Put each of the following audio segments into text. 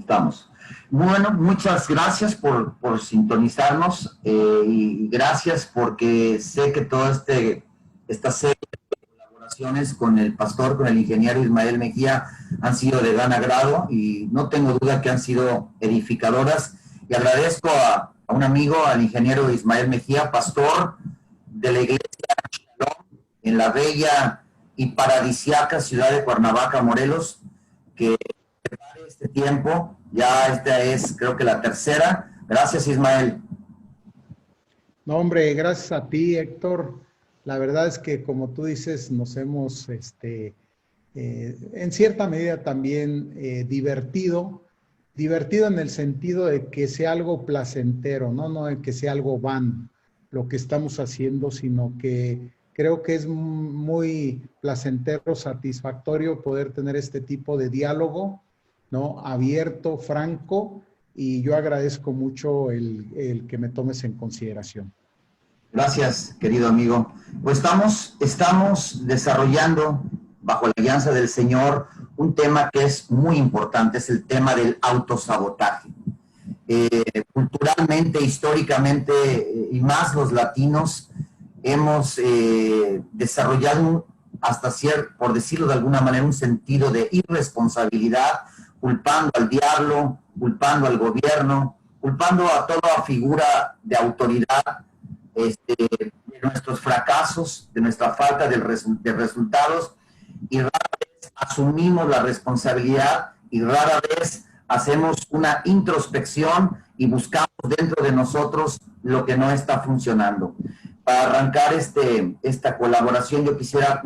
Estamos. Bueno, muchas gracias por sintonizarnos y gracias porque sé que toda esta serie de colaboraciones con el pastor, con el ingeniero Ismael Mejía han sido de gran agrado y no tengo duda que han sido edificadoras. Y agradezco a un amigo, al ingeniero Ismael Mejía, pastor de la iglesia Shalom, en la bella y paradisiaca ciudad de Cuernavaca, Morelos, que este tiempo, ya esta es creo que la tercera. Gracias, Ismael. No, hombre, gracias a ti, Héctor. La verdad es que, como tú dices, nos hemos, en cierta medida también divertido en el sentido de que sea algo placentero, no de que sea algo vano lo que estamos haciendo, sino que creo que es muy placentero, satisfactorio poder tener este tipo de diálogo, ¿no? Abierto, franco, y yo agradezco mucho el que me tomes en consideración. Gracias, querido amigo. Pues estamos desarrollando, bajo la guianza del Señor, un tema que es muy importante, es el tema del autosabotaje. Culturalmente, históricamente, y más los latinos, hemos desarrollado hasta por decirlo de alguna manera, un sentido de irresponsabilidad, culpando al diablo, culpando al gobierno, culpando a toda figura de autoridad de nuestros fracasos, de nuestra falta de resultados, y rara vez asumimos la responsabilidad y rara vez hacemos una introspección y buscamos dentro de nosotros lo que no está funcionando. Para arrancar esta colaboración, yo quisiera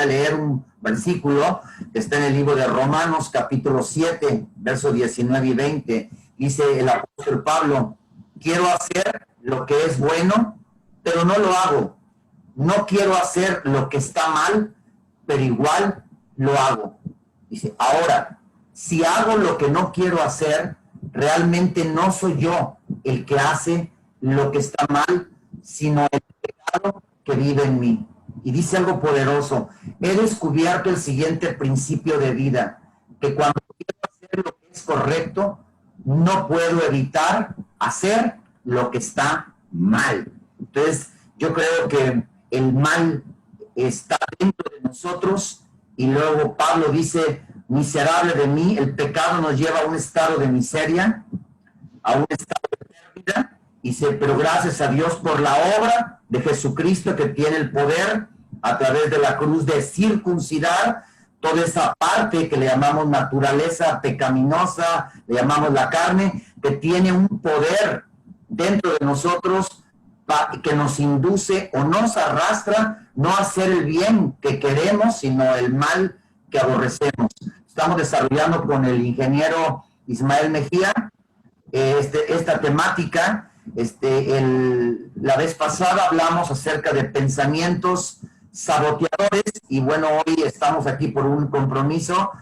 leer un versículo que está en el libro de Romanos, capítulo 7, versos 19 y 20. Dice el apóstol Pablo: quiero hacer lo que es bueno, pero no lo hago. No quiero hacer lo que está mal, pero igual lo hago. Dice, ahora, si hago lo que no quiero hacer, realmente no soy yo el que hace lo que está mal, sino el pecado que vive en mí. Y dice algo poderoso: he descubierto el siguiente principio de vida, que cuando quiero hacer lo que es correcto, no puedo evitar hacer lo que está mal. Entonces, yo creo que el mal está dentro de nosotros, y luego Pablo dice: miserable de mí, el pecado nos lleva a un estado de miseria, a un estado de pérdida. Dice, pero gracias a Dios por la obra de Jesucristo, que tiene el poder a través de la cruz de circuncidar toda esa parte que le llamamos naturaleza pecaminosa, le llamamos la carne, que tiene un poder dentro de nosotros que nos induce o nos arrastra no a hacer el bien que queremos, sino el mal que aborrecemos. Estamos desarrollando con el ingeniero Ismael Mejía esta temática. La vez pasada hablamos acerca de pensamientos saboteadores, y bueno, hoy estamos aquí por un compromiso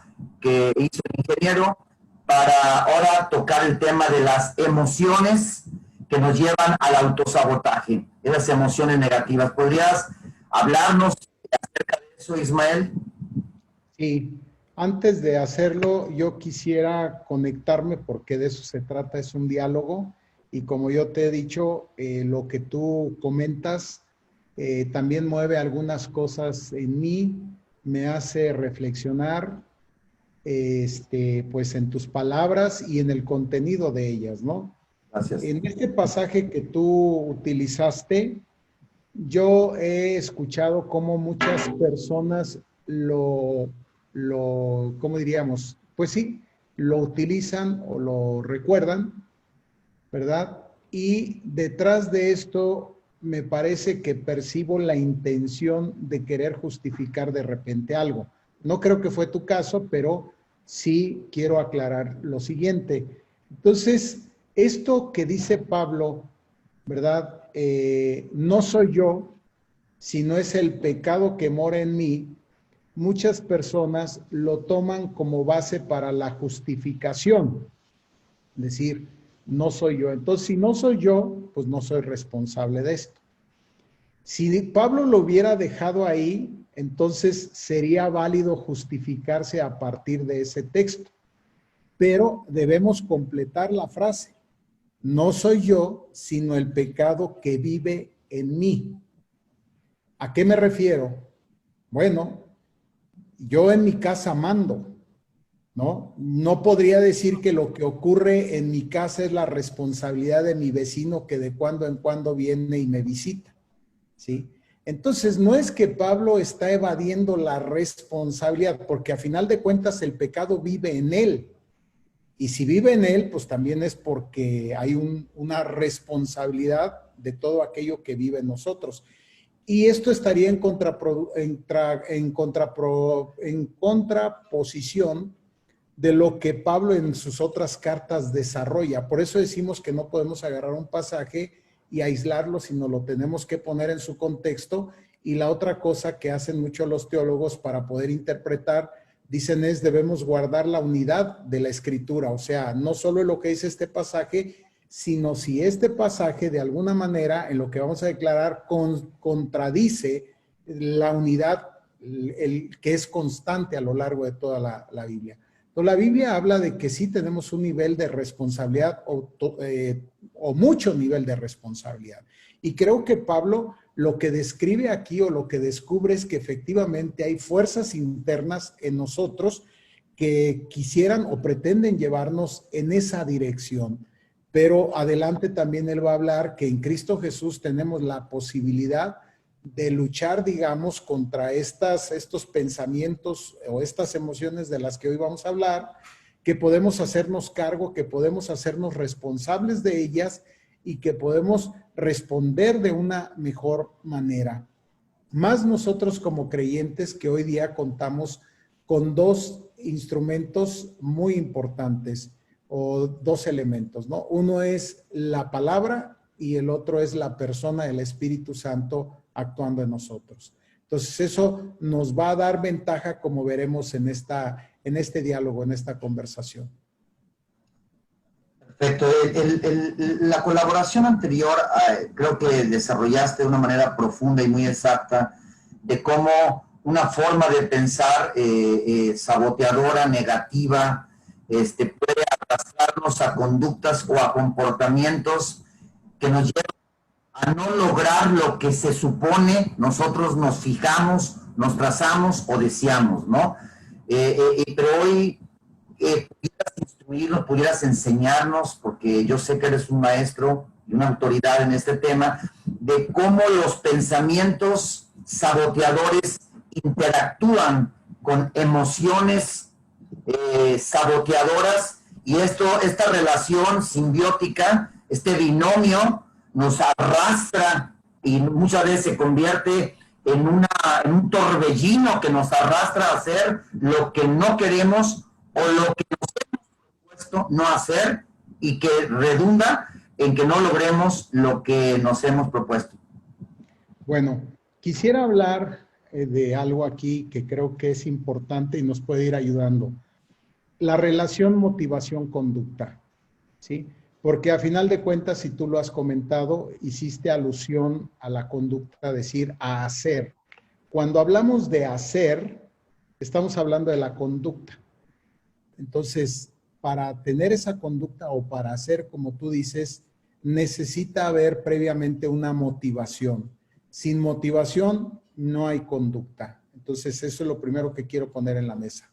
que hizo el ingeniero para ahora tocar el tema de las emociones que nos llevan al autosabotaje, esas emociones negativas. ¿Podrías hablarnos acerca de eso, Ismael? Sí, antes de hacerlo, yo quisiera conectarme, porque de eso se trata, es un diálogo, y como yo te he dicho, lo que tú comentas también mueve algunas cosas en mí, me hace reflexionar, pues en tus palabras y en el contenido de ellas, ¿no? Gracias. En este pasaje que tú utilizaste, yo he escuchado cómo muchas personas ¿cómo diríamos? Pues sí, lo utilizan o lo recuerdan, ¿verdad? Y detrás de esto me parece que percibo la intención de querer justificar de repente algo. No creo que fue tu caso, pero sí quiero aclarar lo siguiente. Entonces, esto que dice Pablo, ¿verdad? No soy yo, sino es el pecado que mora en mí. Muchas personas lo toman como base para la justificación. Es decir, no soy yo. Entonces, si no soy yo, pues no soy responsable de esto. Si Pablo lo hubiera dejado ahí, entonces sería válido justificarse a partir de ese texto. pero debemos completar la frase. No soy yo, sino el pecado que vive en mí. ¿A qué me refiero? Bueno, yo en mi casa mando, ¿no? No podría decir que lo que ocurre en mi casa es la responsabilidad de mi vecino que de cuando en cuando viene y me visita, ¿sí? Entonces, no es que Pablo está evadiendo la responsabilidad, porque a final de cuentas el pecado vive en él. Y si vive en él, pues también es porque hay una responsabilidad de todo aquello que vive en nosotros. Y esto estaría en contraposición de lo que Pablo en sus otras cartas desarrolla. Por eso decimos que no podemos agarrar un pasaje y aislarlo, sino lo tenemos que poner en su contexto. Y la otra cosa que hacen mucho los teólogos para poder interpretar, dicen es debemos guardar la unidad de la escritura. O sea, no solo lo que dice este pasaje, sino si este pasaje de alguna manera en lo que vamos a declarar contradice la unidad que es constante a lo largo de toda la Biblia. Entonces, la Biblia habla de que sí tenemos un nivel de responsabilidad o mucho nivel de responsabilidad. Y creo que Pablo lo que describe aquí o lo que descubre es que efectivamente hay fuerzas internas en nosotros que quisieran o pretenden llevarnos en esa dirección. Pero adelante también él va a hablar que en Cristo Jesús tenemos la posibilidad de luchar, digamos, contra estos pensamientos o estas emociones de las que hoy vamos a hablar, que podemos hacernos cargo, que podemos hacernos responsables de ellas y que podemos responder de una mejor manera. Más nosotros como creyentes que hoy día contamos con dos instrumentos muy importantes o dos elementos, ¿no? Uno es la palabra y el otro es la persona del Espíritu Santo actuando en nosotros. Entonces eso nos va a dar ventaja, como veremos en este diálogo, en esta conversación. Perfecto. La colaboración anterior creo que desarrollaste de una manera profunda y muy exacta de cómo una forma de pensar saboteadora, negativa, puede arrastrarnos a conductas o a comportamientos que nos llevan a no lograr lo que se supone nosotros nos fijamos, nos trazamos o deseamos, ¿no? Pero hoy pudieras instruirnos, pudieras enseñarnos, porque yo sé que eres un maestro y una autoridad en este tema, de cómo los pensamientos saboteadores interactúan con emociones saboteadoras y esta relación simbiótica, este binomio, nos arrastra y muchas veces se convierte en un torbellino que nos arrastra a hacer lo que no queremos o lo que nos hemos propuesto no hacer y que redunda en que no logremos lo que nos hemos propuesto. Bueno, quisiera hablar de algo aquí que creo que es importante y nos puede ir ayudando. La relación motivación-conducta, ¿sí? Porque a final de cuentas, si tú lo has comentado, hiciste alusión a la conducta, decir, a hacer. Cuando hablamos de hacer, estamos hablando de la conducta. Entonces, para tener esa conducta o para hacer, como tú dices, necesita haber previamente una motivación. Sin motivación no hay conducta. Entonces, eso es lo primero que quiero poner en la mesa.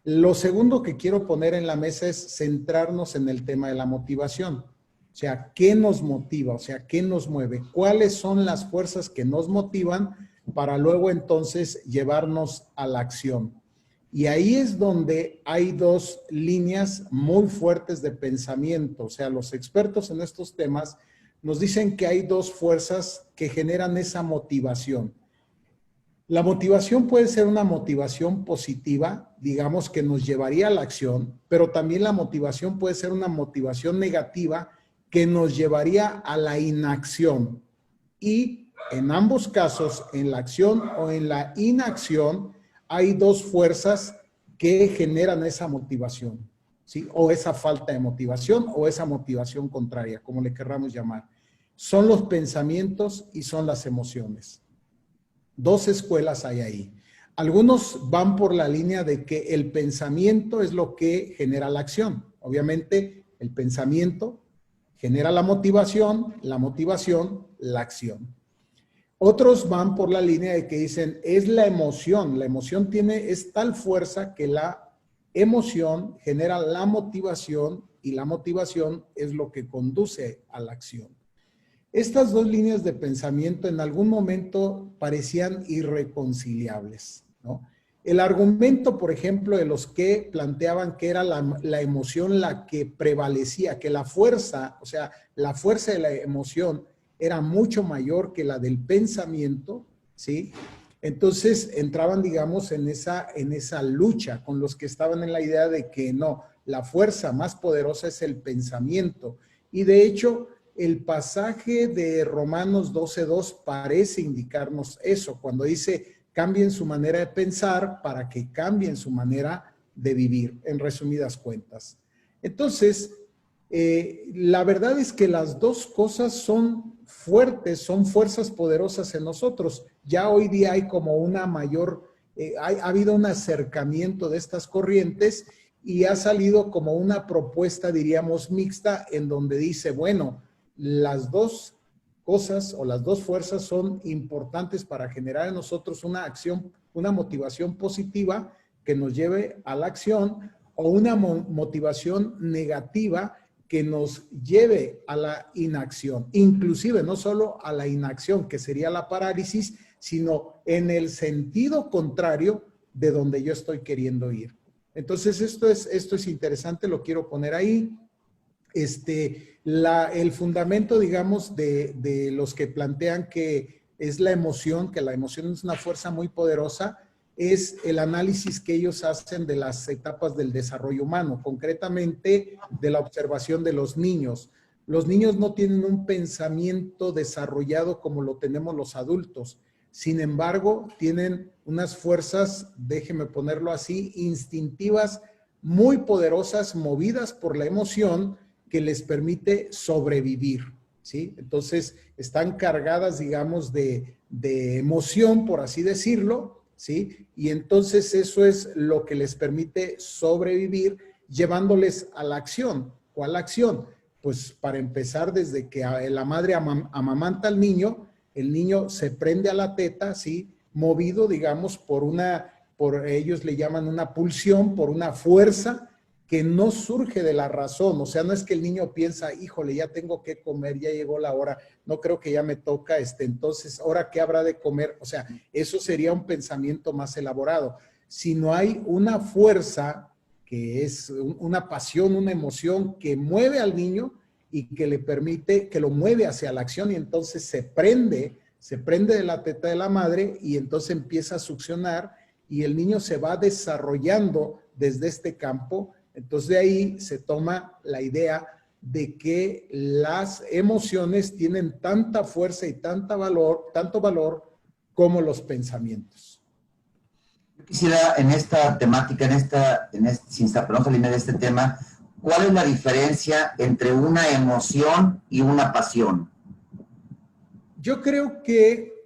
Lo segundo que quiero poner en la mesa es centrarnos en el tema de la motivación. O sea, ¿qué nos motiva? O sea, ¿qué nos mueve? ¿Cuáles son las fuerzas que nos motivan para luego entonces llevarnos a la acción? Y ahí es donde hay dos líneas muy fuertes de pensamiento. O sea, los expertos en estos temas nos dicen que hay dos fuerzas que generan esa motivación. La motivación puede ser una motivación positiva, digamos, que nos llevaría a la acción, pero también la motivación puede ser una motivación negativa que nos llevaría a la inacción. Y en ambos casos, en la acción o en la inacción, hay dos fuerzas que generan esa motivación, ¿sí? O esa falta de motivación o esa motivación contraria, como le querramos llamar. Son los pensamientos y son las emociones. Dos escuelas hay ahí. Algunos van por la línea de que el pensamiento es lo que genera la acción. Obviamente, el pensamiento genera la motivación, la acción. Otros van por la línea de que dicen, es la emoción es tal fuerza que la emoción genera la motivación y la motivación es lo que conduce a la acción. Estas dos líneas de pensamiento en algún momento parecían irreconciliables, ¿no? El argumento, por ejemplo, de los que planteaban que era la emoción la que prevalecía, que la fuerza, o sea, la fuerza de la emoción era mucho mayor que la del pensamiento, ¿sí? Entonces entraban, digamos, en esa lucha con los que estaban en la idea de que no, la fuerza más poderosa es el pensamiento. Y de hecho, el pasaje de Romanos 12:2 parece indicarnos eso, cuando dice, cambien su manera de pensar para que cambien su manera de vivir, en resumidas cuentas. Entonces, la verdad es que las dos cosas son fuertes, son fuerzas poderosas en nosotros. Ya hoy día hay como una mayor, ha habido un acercamiento de estas corrientes y ha salido como una propuesta, diríamos, mixta, en donde dice, bueno, las dos cosas o las dos fuerzas son importantes para generar en nosotros una acción, una motivación positiva que nos lleve a la acción o una motivación negativa que nos lleve a la inacción, inclusive no solo a la inacción, que sería la parálisis, sino en el sentido contrario de donde yo estoy queriendo ir. Entonces, esto es interesante, lo quiero poner ahí. El fundamento, digamos, de los que plantean que es la emoción, que la emoción es una fuerza muy poderosa, es el análisis que ellos hacen de las etapas del desarrollo humano, concretamente de la observación de los niños. Los niños no tienen un pensamiento desarrollado como lo tenemos los adultos. Sin embargo, tienen unas fuerzas, déjeme ponerlo así, instintivas, muy poderosas, movidas por la emoción, que les permite sobrevivir, ¿sí? Entonces, están cargadas, digamos, de emoción, por así decirlo, ¿sí? Y entonces eso es lo que les permite sobrevivir, llevándoles a la acción. ¿Cuál acción? Pues para empezar, desde que la madre amamanta al niño, el niño se prende a la teta, ¿sí? Movido, digamos, por ellos le llaman una pulsión, por una fuerza que no surge de la razón. O sea, no es que el niño piensa, híjole, ya tengo que comer, ya llegó la hora, no creo que ya me toca, entonces, ¿ahora qué habrá de comer? O sea, eso sería un pensamiento más elaborado. Si no hay una fuerza, que es una pasión, una emoción que mueve al niño y que le permite, que lo mueve hacia la acción y entonces se prende de la teta de la madre y entonces empieza a succionar y el niño se va desarrollando desde este campo. Entonces de ahí se toma la idea de que las emociones tienen tanta fuerza y tanto valor como los pensamientos. Yo quisiera en esta temática, sin salir de este tema, ¿cuál es la diferencia entre una emoción y una pasión? Yo creo que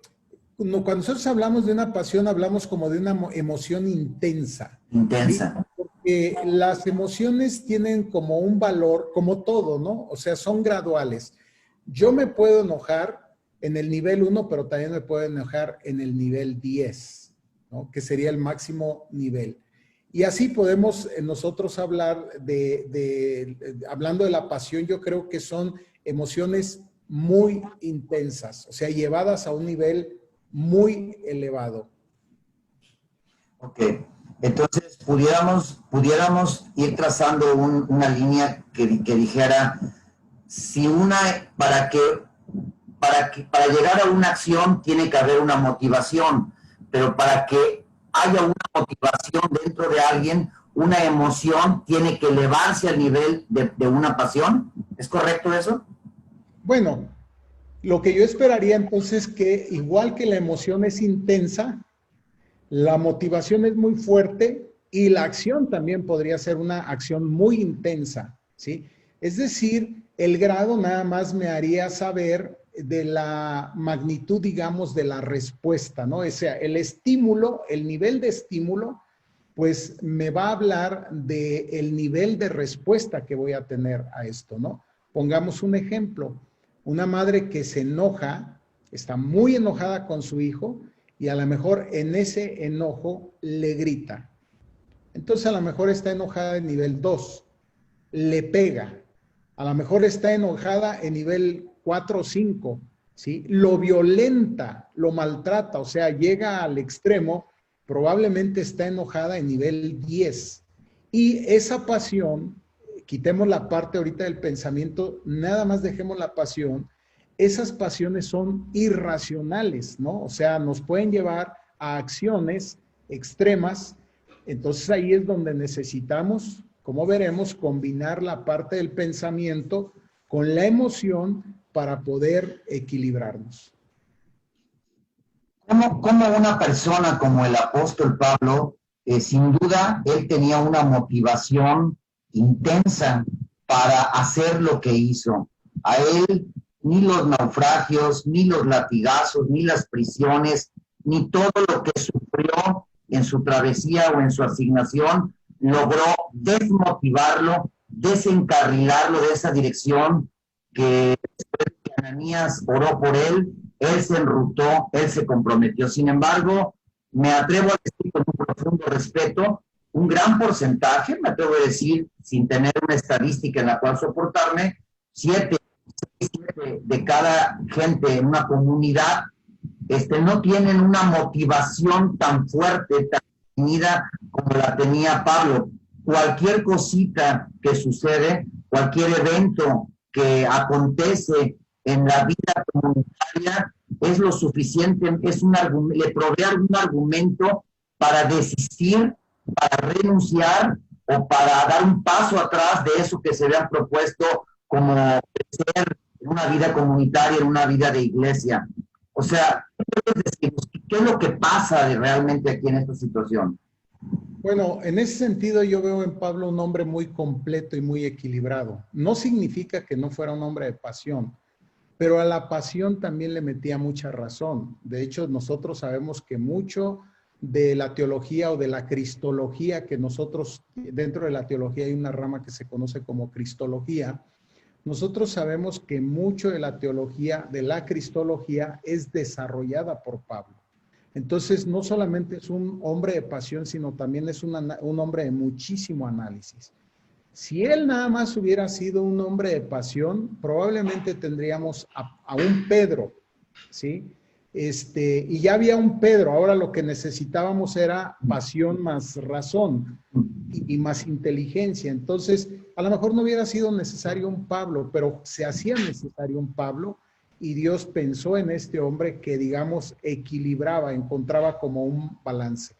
cuando nosotros hablamos de una pasión, hablamos como de una emoción intensa. Intensa. ¿Sí? Porque las emociones tienen como un valor, como todo, ¿no? O sea, son graduales. Yo me puedo enojar en el nivel 1, pero también me puedo enojar en el nivel 10, ¿no? Que sería el máximo nivel. Y así podemos nosotros hablar hablando de la pasión, yo creo que son emociones muy intensas, o sea, llevadas a un nivel muy elevado. Ok, entonces pudiéramos ir trazando una línea que dijera, si para llegar a una acción tiene que haber una motivación, pero para que haya una motivación dentro de alguien, una emoción tiene que elevarse al nivel de una pasión. ¿Es correcto eso? Bueno, lo que yo esperaría entonces que igual que la emoción es intensa, la motivación es muy fuerte y la acción también podría ser una acción muy intensa, ¿sí? Es decir, el grado nada más me haría saber de la magnitud, digamos, de la respuesta, ¿no? O sea, el estímulo, el nivel de estímulo, pues me va a hablar del nivel de respuesta que voy a tener a esto, ¿no? Pongamos un ejemplo, una madre que se enoja, está muy enojada con su hijo y a lo mejor en ese enojo le grita. Entonces a lo mejor está enojada en nivel 2, le pega. A lo mejor está enojada en nivel 4 o 5, ¿sí? Lo violenta, lo maltrata, o sea, llega al extremo, probablemente está enojada en nivel 10. Y esa pasión, quitemos la parte ahorita del pensamiento, nada más dejemos la pasión, esas pasiones son irracionales, ¿no? O sea, nos pueden llevar a acciones extremas. Entonces ahí es donde necesitamos, como veremos, combinar la parte del pensamiento con la emoción para poder equilibrarnos. ¿Cómo una persona como el apóstol Pablo, sin duda, él tenía una motivación intensa para hacer lo que hizo? A él ni los naufragios, ni los latigazos, ni las prisiones, ni todo lo que sufrió en su travesía o en su asignación logró desmotivarlo, desencarrilarlo de esa dirección que Ananías oró por él se enrutó, él se comprometió. Sin embargo, me atrevo a decir con un profundo respeto, un gran porcentaje, me atrevo a decir, sin tener una estadística en la cual soportarme, 7 de cada gente en una comunidad no tienen una motivación tan fuerte, tan definida como la tenía Pablo. Cualquier cosita que sucede, cualquier evento que acontece en la vida comunitaria es lo suficiente, le provee algún argumento para desistir, para renunciar o para dar un paso atrás de eso que se habían propuesto como ser en una vida comunitaria, en una vida de iglesia. O sea, ¿qué es lo que pasa realmente aquí en esta situación? Bueno, en ese sentido yo veo en Pablo un hombre muy completo y muy equilibrado. No significa que no fuera un hombre de pasión, pero a la pasión también le metía mucha razón. De hecho, nosotros sabemos que mucho de la teología o de la cristología, que nosotros, dentro de la teología hay una rama que se conoce como cristología, nosotros sabemos que mucho de la teología, de la cristología, es desarrollada por Pablo. Entonces, no solamente es un hombre de pasión, sino también es un hombre de muchísimo análisis. Si él nada más hubiera sido un hombre de pasión, probablemente tendríamos a un Pedro, ¿sí? Y ya había un Pedro, ahora lo que necesitábamos era pasión más razón y más inteligencia. Entonces, a lo mejor no hubiera sido necesario un Pablo, pero se hacía necesario un Pablo y Dios pensó en este hombre que, digamos, equilibraba, encontraba como un balance.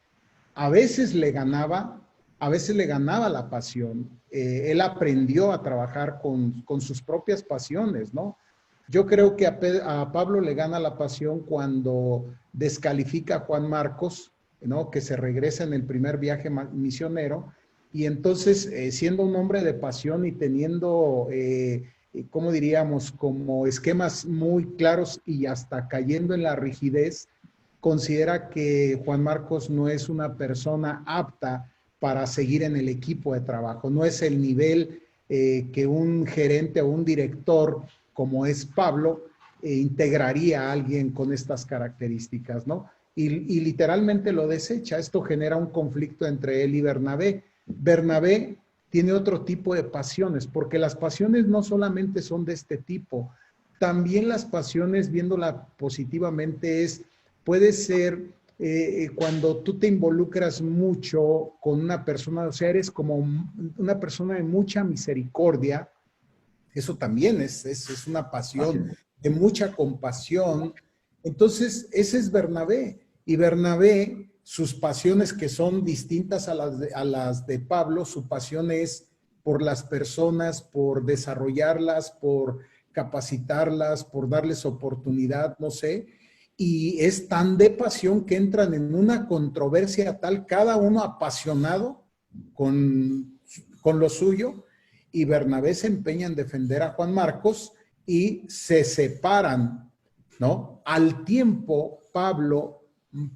A veces le ganaba la pasión. Él aprendió a trabajar con sus propias pasiones, ¿no? Yo creo que a Pablo le gana la pasión cuando descalifica a Juan Marcos, ¿no? Que se regresa en el primer viaje misionero, y entonces, siendo un hombre de pasión y teniendo, ¿cómo diríamos?, como esquemas muy claros y hasta cayendo en la rigidez, considera que Juan Marcos no es una persona apta para seguir en el equipo de trabajo, no es el nivel que un gerente o un director como es Pablo, integraría a alguien con estas características, ¿no? Y literalmente lo desecha. Esto genera un conflicto entre él y Bernabé. Bernabé tiene otro tipo de pasiones, porque las pasiones no solamente son de este tipo, también las pasiones, viéndola positivamente, puede ser cuando tú te involucras mucho con una persona, o sea, eres como una persona de mucha misericordia. Eso también es una pasión de mucha compasión. Entonces, ese es Bernabé. Y Bernabé, sus pasiones que son distintas a las de Pablo, su pasión es por las personas, por desarrollarlas, por capacitarlas, por darles oportunidad, no sé. Y es tan de pasión que entran en una controversia tal, cada uno apasionado con lo suyo, y Bernabé se empeña en defender a Juan Marcos y se separan ¿no? Al tiempo, Pablo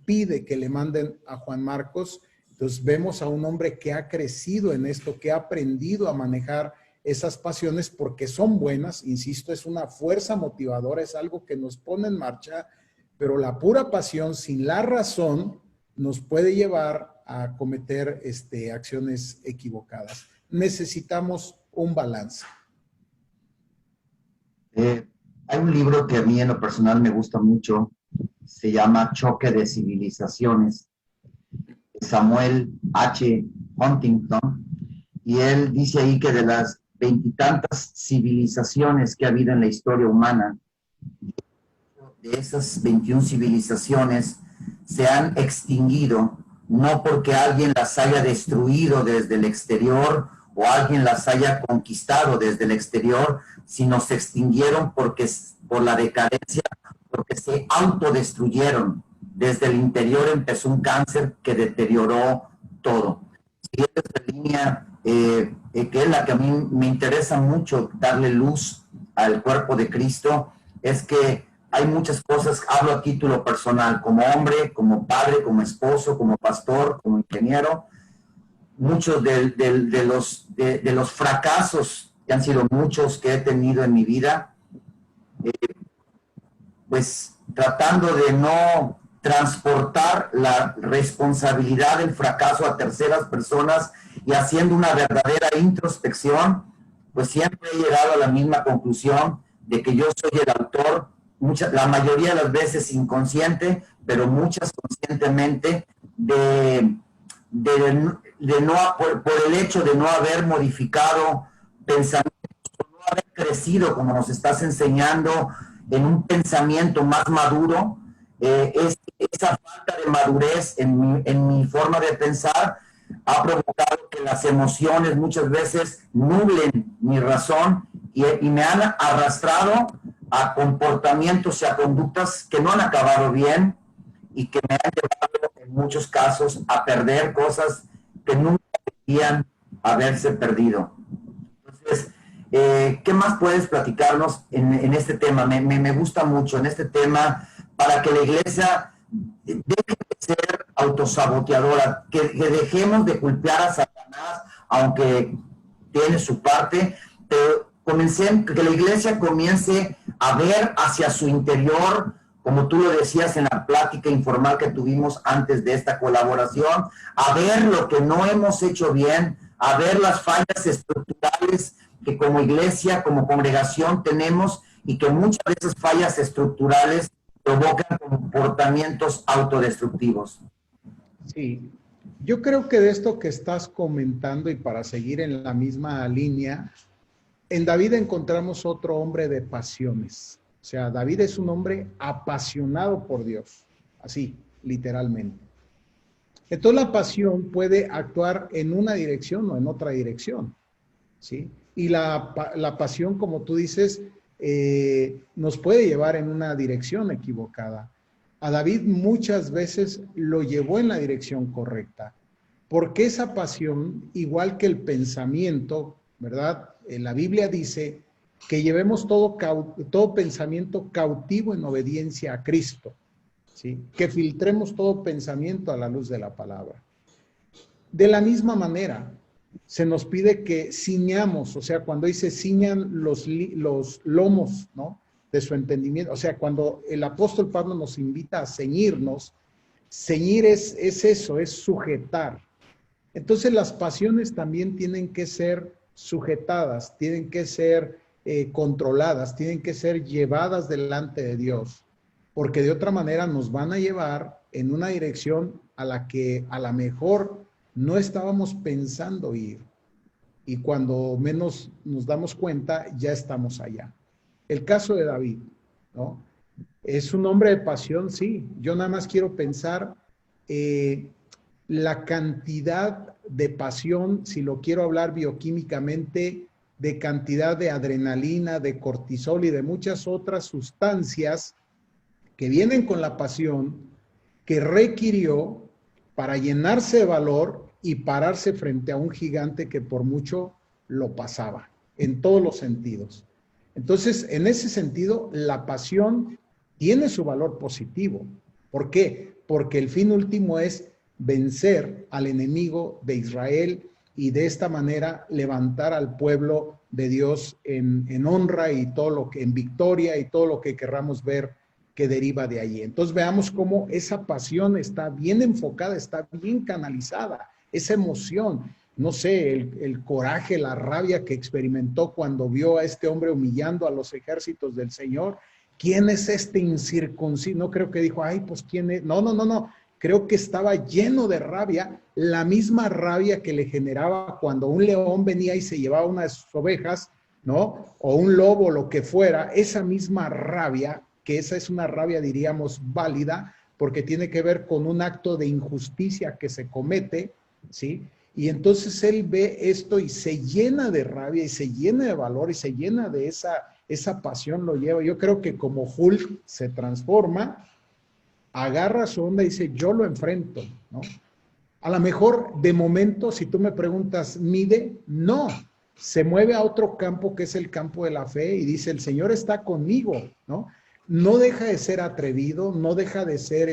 pide que le manden a Juan Marcos. Entonces vemos a un hombre que ha crecido en esto, que ha aprendido a manejar esas pasiones porque son buenas, insisto, es una fuerza motivadora, es algo que nos pone en marcha, pero la pura pasión sin la razón nos puede llevar a cometer acciones equivocadas. Necesitamos un balance. Hay un libro que a mí en lo personal me gusta mucho, se llama Choque de Civilizaciones, Samuel H. Huntington, y él dice ahí que de las 20 y tantas civilizaciones que ha habido en la historia humana, de esas 21 civilizaciones se han extinguido, no porque alguien las haya destruido desde el exterior o alguien las haya conquistado desde el exterior, sino se extinguieron porque, por la decadencia, porque se autodestruyeron. Desde el interior empezó un cáncer que deterioró todo. Siguiendo esta línea, que es la que a mí me interesa mucho darle luz al cuerpo de Cristo, es que hay muchas cosas, hablo a título personal, como hombre, como padre, como esposo, como pastor, como ingeniero, muchos de los fracasos, que han sido muchos que he tenido en mi vida, pues tratando de no transportar la responsabilidad del fracaso a terceras personas y haciendo una verdadera introspección, pues siempre he llegado a la misma conclusión de que yo soy el autor, la mayoría de las veces inconsciente, pero muchas conscientemente, por el hecho de no haber modificado pensamientos, no haber crecido, como nos estás enseñando, en un pensamiento más maduro. Esa falta de madurez en mi forma de pensar ha provocado que las emociones muchas veces nublen mi razón y me han arrastrado a comportamientos y a conductas que no han acabado bien y que me han llevado en muchos casos a perder cosas que nunca deberían haberse perdido. Entonces, ¿qué más puedes platicarnos en este tema? Me gusta mucho en este tema, para que la iglesia deje de ser autosaboteadora, que dejemos de culpar a Satanás, aunque tiene su parte, pero que la iglesia comience a ver hacia su interior, como tú lo decías en la plática informal que tuvimos antes de esta colaboración, a ver lo que no hemos hecho bien, a ver las fallas estructurales que como iglesia, como congregación tenemos, y que muchas de esas fallas estructurales provocan comportamientos autodestructivos. Sí, yo creo que de esto que estás comentando, y para seguir en la misma línea, en David encontramos otro hombre de pasiones. O sea, David es un hombre apasionado por Dios, así, literalmente. Entonces la pasión puede actuar en una dirección o en otra dirección, ¿sí? Y la pasión, como tú dices, nos puede llevar en una dirección equivocada. A David muchas veces lo llevó en la dirección correcta, porque esa pasión, igual que el pensamiento, ¿verdad? La Biblia dice que llevemos todo pensamiento cautivo en obediencia a Cristo, ¿sí? Que filtremos todo pensamiento a la luz de la palabra. De la misma manera, se nos pide que ciñamos, o sea, cuando dice ciñan los lomos, ¿no?, de su entendimiento, o sea, cuando el apóstol Pablo nos invita a ceñirnos, ceñir es eso, es sujetar. Entonces las pasiones también tienen que ser sujetadas, tienen que ser controladas, tienen que ser llevadas delante de Dios, porque de otra manera nos van a llevar en una dirección a la que a lo mejor no estábamos pensando ir, y cuando menos nos damos cuenta ya estamos allá. El caso de David, ¿no? Es un hombre de pasión, sí. Yo nada más quiero pensar la cantidad de pasión, si lo quiero hablar bioquímicamente, de cantidad de adrenalina, de cortisol y de muchas otras sustancias que vienen con la pasión, que requirió para llenarse de valor y pararse frente a un gigante que por mucho lo pasaba, en todos los sentidos. Entonces, en ese sentido, la pasión tiene su valor positivo. ¿Por qué? Porque el fin último es vencer al enemigo de Israel y de esta manera levantar al pueblo de Dios en honra y todo lo que en victoria y todo lo que querramos ver que deriva de allí. Entonces veamos cómo esa pasión está bien enfocada, está bien canalizada, esa emoción, no sé, el coraje, la rabia que experimentó cuando vio a este hombre humillando a los ejércitos del Señor. ¿Quién es este incircunciso? No creo que dijo, ay, pues quién es. No, no, no, no. Creo que estaba lleno de rabia, la misma rabia que le generaba cuando un león venía y se llevaba una de sus ovejas, ¿no? O un lobo, lo que fuera, esa misma rabia, que esa es una rabia, diríamos, válida, porque tiene que ver con un acto de injusticia que se comete, ¿sí? Y entonces él ve esto y se llena de rabia y se llena de valor y se llena de esa pasión, lo lleva. Yo creo que como Hulk se transforma, agarra su onda y dice, yo lo enfrento, ¿no? A lo mejor, de momento, si tú me preguntas, ¿mide? No, se mueve a otro campo que es el campo de la fe y dice, el Señor está conmigo, ¿no? No deja de ser atrevido, no deja de ser,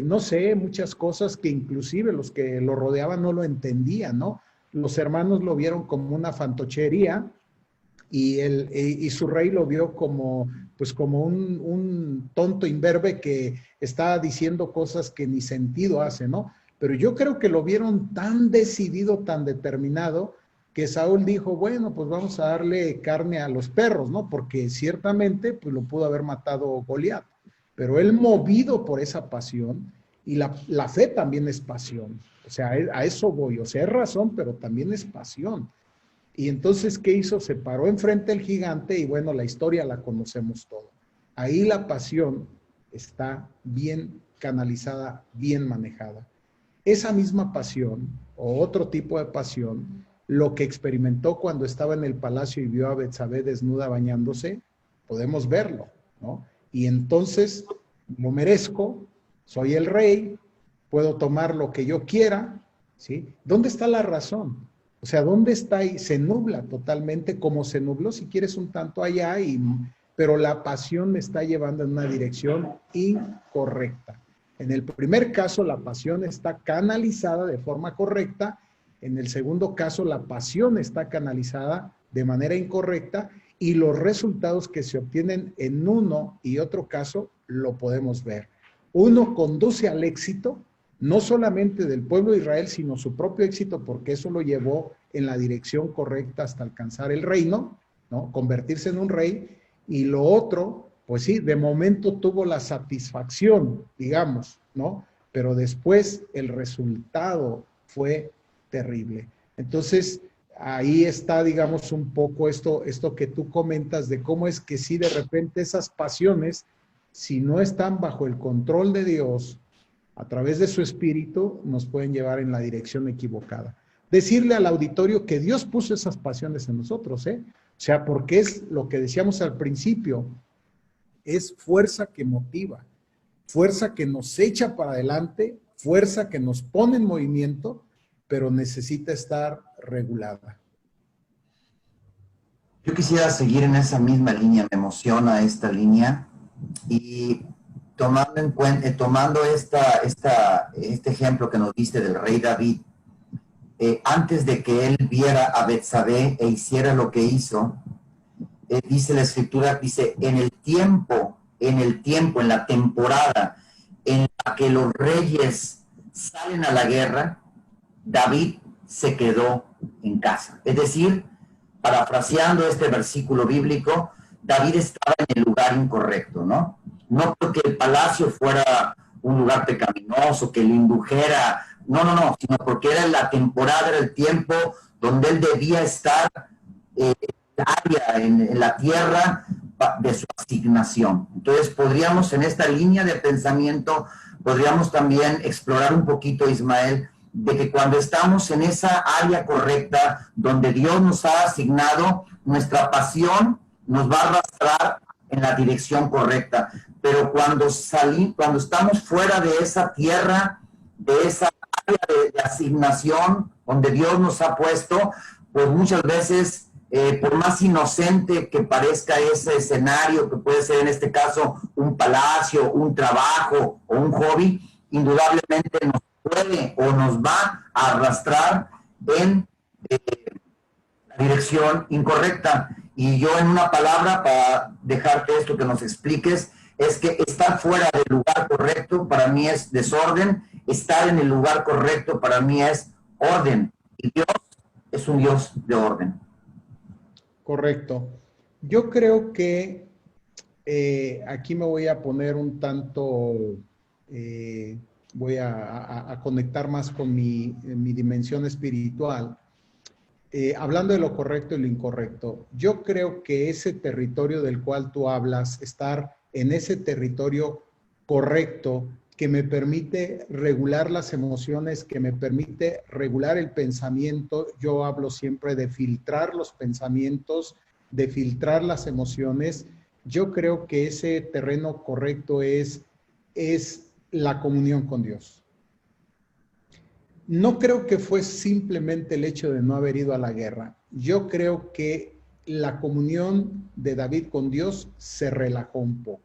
no sé, muchas cosas que inclusive los que lo rodeaban no lo entendían, ¿no? Los hermanos lo vieron como una fantochería y su rey lo vio como, pues como un tonto imberbe que está diciendo cosas que ni sentido hace, ¿no? Pero yo creo que lo vieron tan decidido, tan determinado, que Saúl dijo, bueno, pues vamos a darle carne a los perros, ¿no? Porque ciertamente, pues lo pudo haber matado Goliat. Pero él movido por esa pasión, y la fe también es pasión. O sea, a eso voy. O sea, es razón, pero también es pasión. Y entonces, ¿qué hizo? Se paró enfrente del gigante y bueno, la historia la conocemos todo. Ahí la pasión está bien canalizada, bien manejada. Esa misma pasión, o otro tipo de pasión, lo que experimentó cuando estaba en el palacio y vio a Betsabé desnuda bañándose, podemos verlo, ¿no? Y entonces, lo merezco, soy el rey, puedo tomar lo que yo quiera, ¿sí? ¿Dónde está la razón? O sea, ¿dónde está ahí? Se nubla totalmente, como se nubló, si quieres, un tanto allá, pero la pasión me está llevando en una dirección incorrecta. En el primer caso, la pasión está canalizada de forma correcta. En el segundo caso, la pasión está canalizada de manera incorrecta y los resultados que se obtienen en uno y otro caso lo podemos ver. Uno conduce al éxito, no solamente del pueblo de Israel, sino su propio éxito, porque eso lo llevó en la dirección correcta hasta alcanzar el reino, ¿no? Convertirse en un rey. Y lo otro, pues sí, de momento tuvo la satisfacción, digamos, ¿no? Pero después el resultado fue terrible. Entonces, ahí está, digamos, un poco esto que tú comentas de cómo es que si de repente esas pasiones, si no están bajo el control de Dios, a través de su espíritu, nos pueden llevar en la dirección equivocada. Decirle al auditorio que Dios puso esas pasiones en nosotros, ¿eh? O sea, porque es lo que decíamos al principio, es fuerza que motiva, fuerza que nos echa para adelante, fuerza que nos pone en movimiento, pero necesita estar regulada. Yo quisiera seguir en esa misma línea, me emociona esta línea y tomando en cuenta, tomando este ejemplo que nos diste del rey David, antes de que él viera a Betsabé e hiciera lo que hizo, dice la escritura, dice, en la temporada en la que los reyes salen a la guerra, David se quedó en casa. Es decir, parafraseando este versículo bíblico, David estaba en el lugar incorrecto, ¿no? No porque el palacio fuera un lugar pecaminoso, que lo indujera, no, sino porque era la temporada, era el tiempo donde él debía estar en la tierra de su asignación. Entonces podríamos en esta línea de pensamiento, podríamos también explorar un poquito, Ismael, de que cuando estamos en esa área correcta donde Dios nos ha asignado, nuestra pasión nos va a arrastrar en la dirección correcta. Pero cuando estamos fuera de esa tierra, de esa área de asignación donde Dios nos ha puesto, pues muchas veces por más inocente que parezca ese escenario, que puede ser en este caso un palacio, un trabajo o un hobby, indudablemente nos puede o nos va a arrastrar en la dirección incorrecta. Y yo en una palabra, para dejarte esto que nos expliques, es que estar fuera del lugar correcto para mí es desorden, estar en el lugar correcto para mí es orden. Y Dios es un Dios de orden. Correcto. Yo creo que aquí me voy a poner un tanto, voy a conectar más con mi dimensión espiritual. Hablando de lo correcto y lo incorrecto, yo creo que ese territorio del cual tú hablas, estar en ese territorio correcto que me permite regular las emociones, que me permite regular el pensamiento. Yo hablo siempre de filtrar los pensamientos, de filtrar las emociones. Yo creo que ese terreno correcto es la comunión con Dios. No creo que fue simplemente el hecho de no haber ido a la guerra. Yo creo que la comunión de David con Dios se relajó un poco.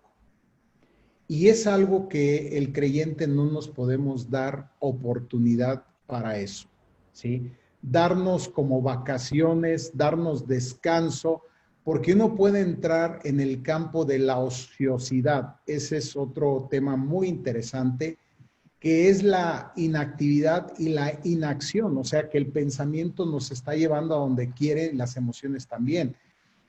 Y es algo que el creyente no nos podemos dar oportunidad para eso, ¿sí? Darnos como vacaciones, darnos descanso, porque uno puede entrar en el campo de la ociosidad. Ese es otro tema muy interesante, que es la inactividad y la inacción, o sea que el pensamiento nos está llevando a donde quiere, las emociones también.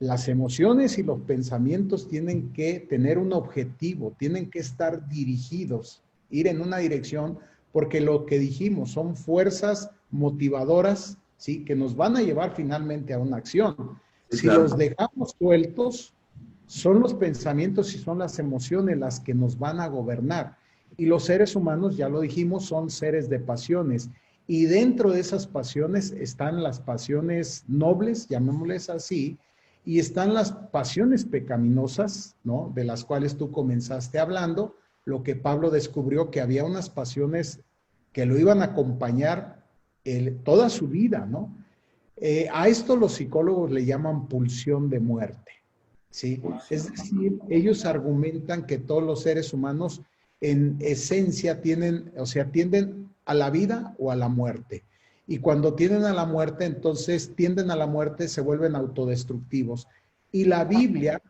Las emociones y los pensamientos tienen que tener un objetivo, tienen que estar dirigidos, ir en una dirección, porque lo que dijimos son fuerzas motivadoras, ¿sí? Que nos van a llevar finalmente a una acción. Sí, si claro. los dejamos sueltos, son los pensamientos y son las emociones las que nos van a gobernar. Y los seres humanos, ya lo dijimos, son seres de pasiones. Y dentro de esas pasiones están las pasiones nobles, llamémosles así, y están las pasiones pecaminosas, ¿no? De las cuales tú comenzaste hablando, lo que Pablo descubrió, que había unas pasiones que lo iban a acompañar toda su vida, ¿no? A esto los psicólogos le llaman pulsión de muerte, ¿sí? Es decir, ellos argumentan que todos los seres humanos en esencia tienden a la vida o a la muerte. Y cuando tienden a la muerte, entonces tienden a la muerte, se vuelven autodestructivos. Y la Biblia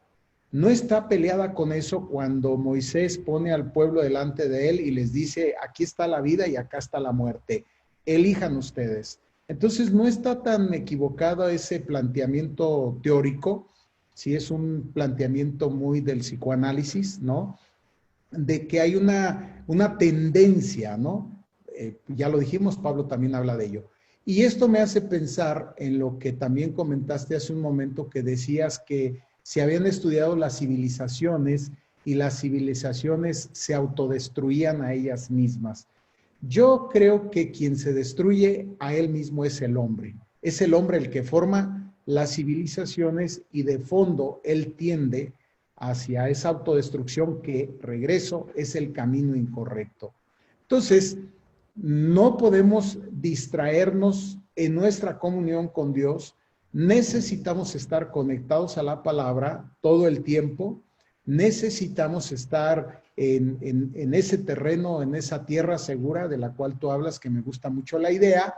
no está peleada con eso cuando Moisés pone al pueblo delante de él y les dice, aquí está la vida y acá está la muerte. Elijan ustedes. Entonces no está tan equivocado ese planteamiento teórico, sí es un planteamiento muy del psicoanálisis, ¿no? De que hay una tendencia, ¿no? Ya lo dijimos, Pablo también habla de ello. Y esto me hace pensar en lo que también comentaste hace un momento, que decías que se habían estudiado las civilizaciones y las civilizaciones se autodestruían a ellas mismas. Yo creo que quien se destruye a él mismo es el hombre. Es el hombre el que forma las civilizaciones y de fondo él tiende hacia esa autodestrucción que, regreso, es el camino incorrecto. Entonces, no podemos distraernos en nuestra comunión con Dios. Necesitamos estar conectados a la palabra todo el tiempo. Necesitamos estar en ese terreno, en esa tierra segura de la cual tú hablas, que me gusta mucho la idea,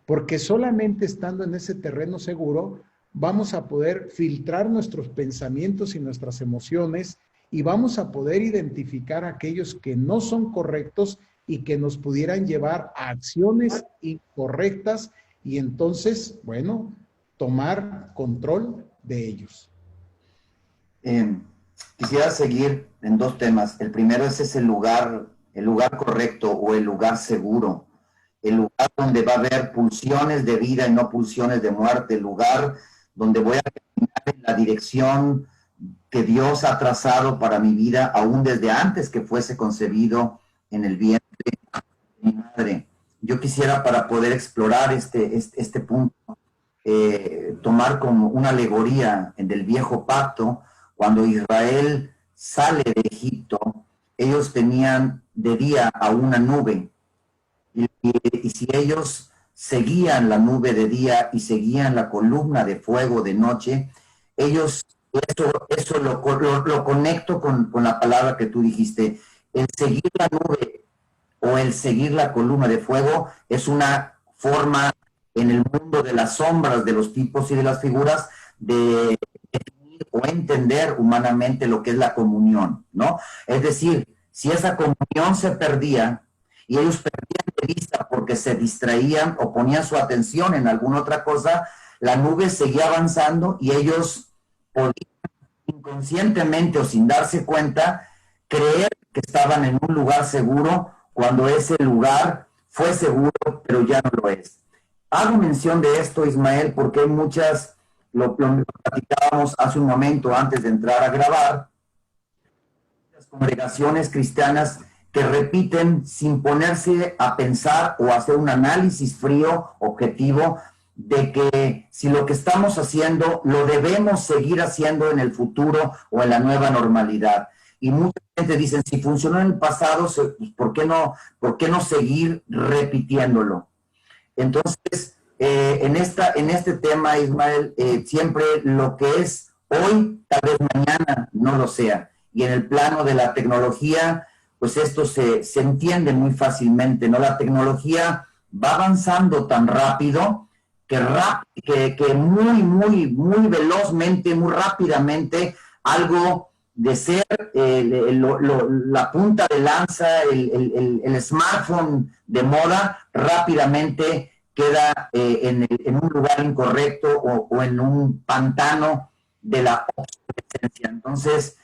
porque solamente estando en ese terreno seguro vamos a poder filtrar nuestros pensamientos y nuestras emociones y vamos a poder identificar aquellos que no son correctos y que nos pudieran llevar a acciones incorrectas y entonces, bueno, tomar control de ellos. Quisiera seguir en dos temas. El primero es ese lugar, el lugar correcto o el lugar seguro, el lugar donde va a haber pulsiones de vida y no pulsiones de muerte, el lugar donde voy a caminar en la dirección que Dios ha trazado para mi vida, aún desde antes que fuese concebido en el vientre de mi madre. Yo quisiera, para poder explorar este punto, tomar como una alegoría del viejo pacto. Cuando Israel sale de Egipto, ellos tenían de día a una nube, y si ellos seguían la nube de día y seguían la columna de fuego de noche, ellos, eso lo conecto con la palabra que tú dijiste, el seguir la nube o el seguir la columna de fuego es una forma en el mundo de las sombras, de los tipos y de las figuras, de definir o entender humanamente lo que es la comunión, ¿no? Es decir, si esa comunión se perdía y ellos perdían de vista porque se distraían o ponían su atención en alguna otra cosa, la nube seguía avanzando y ellos podían inconscientemente o sin darse cuenta creer que estaban en un lugar seguro cuando ese lugar fue seguro, pero ya no lo es. Hago mención de esto, Ismael, porque hay muchas, lo platicábamos hace un momento antes de entrar a grabar, las congregaciones cristianas que repiten sin ponerse a pensar o hacer un análisis frío, objetivo, de que si lo que estamos haciendo lo debemos seguir haciendo en el futuro o en la nueva normalidad. Y mucha gente dice, si funcionó en el pasado, ¿por qué no seguir repitiéndolo? Entonces, en este tema, Ismael, siempre lo que es hoy, tal vez mañana no lo sea. Y en el plano de la tecnología, pues esto se entiende muy fácilmente, ¿no? La tecnología va avanzando tan rápido que muy velozmente, muy rápidamente, algo de ser la punta de lanza, el smartphone de moda, rápidamente queda en un lugar incorrecto o en un pantano de la obsolescencia. Entonces,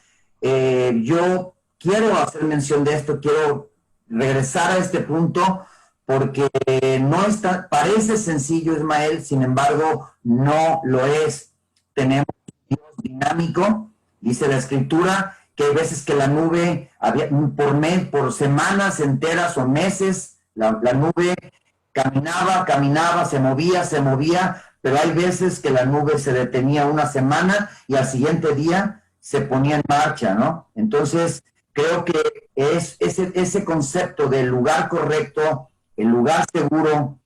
yo quiero hacer mención de esto, quiero regresar a este punto porque no está, parece sencillo, Ismael, sin embargo, no lo es. Tenemos un Dios dinámico, dice la Escritura, que hay veces que la nube, por semanas enteras o meses, la nube caminaba, se movía, pero hay veces que la nube se detenía una semana y al siguiente día se ponía en marcha, ¿no? Entonces, creo que es ese concepto del lugar correcto, el lugar seguro,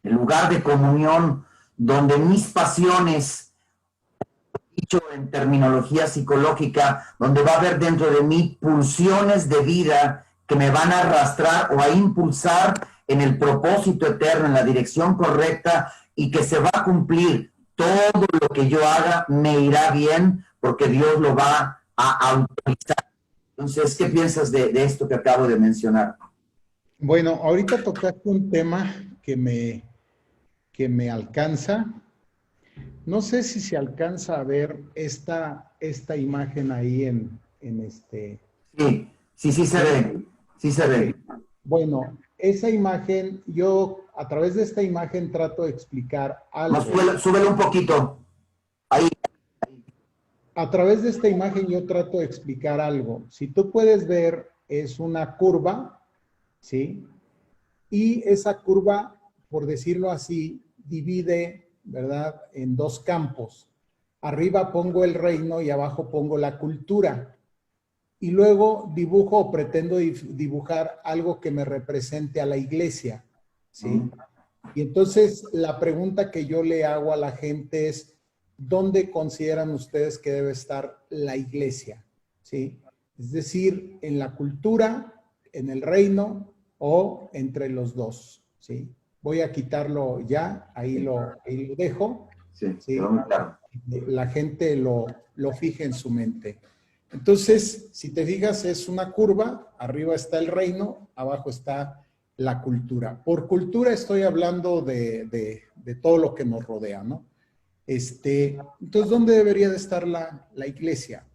el lugar de comunión, donde mis pasiones, dicho en terminología psicológica, donde va a haber dentro de mí pulsiones de vida que me van a arrastrar o a impulsar en el propósito eterno, en la dirección correcta, y que se va a cumplir. Todo lo que yo haga me irá bien porque Dios lo va a autorizar. Entonces, ¿qué piensas de esto que acabo de mencionar? Bueno, ahorita tocaste un tema que me alcanza. No sé si se alcanza a ver esta imagen ahí en este... Sí se ve. Sí se ve. Bueno, esa imagen, yo a través de esta imagen trato de explicar algo. Súbelo un poquito. Ahí. A través de esta imagen yo trato de explicar algo. Si tú puedes ver, es una curva, ¿sí? Y esa curva, por decirlo así, divide, ¿verdad?, en dos campos. Arriba pongo el reino y abajo pongo la cultura. Y luego dibujo o pretendo dibujar algo que me represente a la iglesia, ¿sí? Y entonces la pregunta que yo le hago a la gente es, ¿dónde consideran ustedes que debe estar la iglesia? ¿Sí? Es decir, en la cultura, en el reino o entre los dos, ¿sí? Voy a quitarlo ya, ahí lo dejo. Sí. La gente lo fija en su mente. Entonces, si te fijas, es una curva, arriba está el reino, abajo está la cultura. Por cultura estoy hablando de todo lo que nos rodea, ¿no? Entonces, ¿dónde debería de estar la iglesia?